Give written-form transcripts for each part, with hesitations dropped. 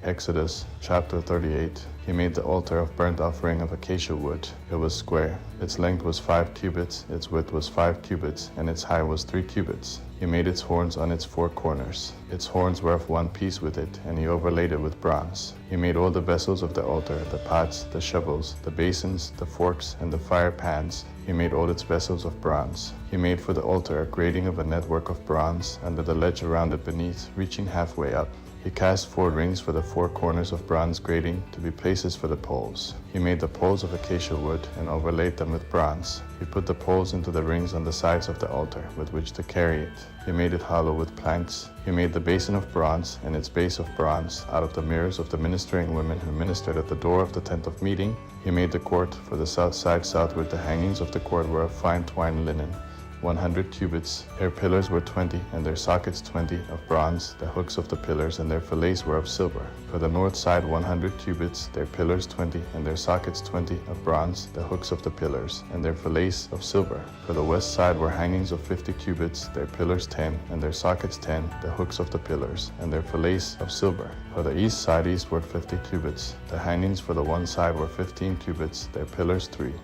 Exodus chapter 38. He made the altar of burnt offering of acacia wood. It was square. Its length was 5 cubits, its width was 5 cubits, and its height was 3 cubits. He made its horns on its 4 corners. Its horns were of one piece with it, and he overlaid it with bronze. He made all the vessels of the altar, the pots, the shovels, the basins, the forks, and the fire pans. He made all its vessels of bronze. He made for the altar a grating of a network of bronze under the ledge around it beneath, reaching halfway up. He cast 4 rings for the 4 corners of bronze grating to be places for the poles. He made the poles of acacia wood and overlaid them with bronze. He put the poles into the rings on the sides of the altar with which to carry it. He made it hollow with planks. He made the basin of bronze and its base of bronze out of the mirrors of the ministering women who ministered at the door of the tent of meeting. He made the court for the south side southward. The hangings of the court were of fine twined linen, 100 cubits. Their pillars were 20, and their sockets 20 of bronze. The hooks of the pillars and their fillets were of silver. For the north side 100 cubits, their pillars 20, and their sockets 20 of bronze. The hooks of the pillars and their fillets of silver. For the west side were hangings of 50 cubits, their pillars 10, and their sockets 10. The hooks of the pillars and their fillets of silver. For the east side eastward 50 cubits. The hangings for the one side were 15 cubits, their pillars 3,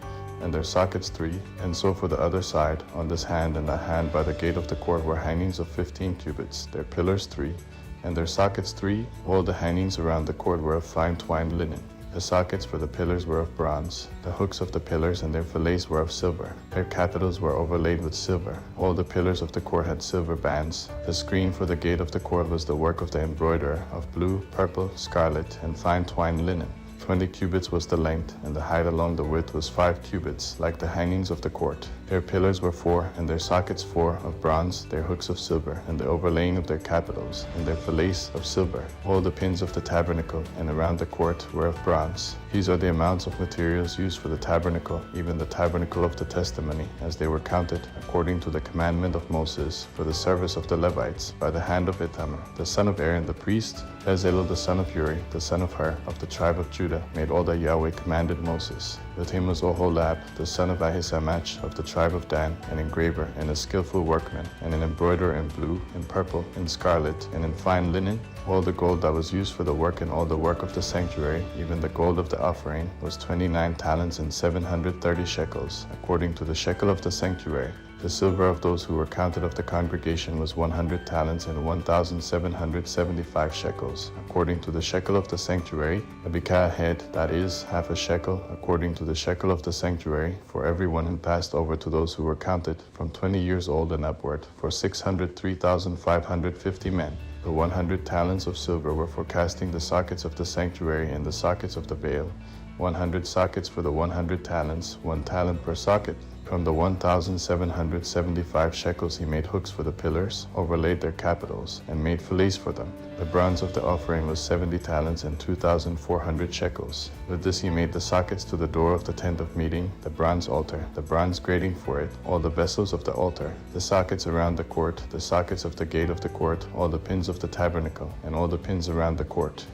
and their sockets 3, and so for the other side, on this hand and that hand by the gate of the court were hangings of 15 cubits, their pillars 3, and their sockets 3. All the hangings around the court were of fine twined linen. The sockets for the pillars were of bronze. The hooks of the pillars and their fillets were of silver. Their catitals were overlaid with silver. All the pillars of the court had silver bands. The screen for the gate of the court was the work of the embroiderer, of blue, purple, scarlet, and fine twined linen. 20 cubits was the length, and the height along the width was 5 cubits, like the hangings of the court. Their pillars were 4, and their sockets 4 of bronze, their hooks of silver, and the overlaying of their capitals, and their fillets of silver. All the pins of the tabernacle and around the court were of bronze. These are the amounts of materials used for the tabernacle, even the tabernacle of the testimony, as they were counted, according to the commandment of Moses, for the service of the Levites, by the hand of Ithamar, the son of Aaron the priest. Bezalel the son of Uri, the son of Hur, of the tribe of Judah, made all that Yahweh commanded Moses. With him was Oholab, the son of Ahisamach, of the tribe of Dan, an engraver and a skillful workman, and an embroiderer in blue, in purple, in scarlet, and in fine linen. All the gold that was used for the work and all the work of the sanctuary, even the gold of the offering, was 29 talents and 730 shekels, according to the shekel of the sanctuary. The silver of those who were counted of the congregation was 100 talents and 1,775 shekels, according to the shekel of the sanctuary. A bikah head, that is, half a shekel, according to the shekel of the sanctuary, for everyone who passed over to those who were counted, from 20 years old and upward, for 603,550 men. The 100 talents of silver were for casting the sockets of the sanctuary and the sockets of the veil. 100 sockets for the 100 talents, 1 talent per socket. From the 1,775 shekels he made hooks for the pillars, overlaid their capitals, and made fillets for them. The bronze of the offering was 70 talents and 2,400 shekels. With this he made the sockets to the door of the tent of meeting, the bronze altar, the bronze grating for it, all the vessels of the altar, the sockets around the court, the sockets of the gate of the court, all the pins of the tabernacle, and all the pins around the court.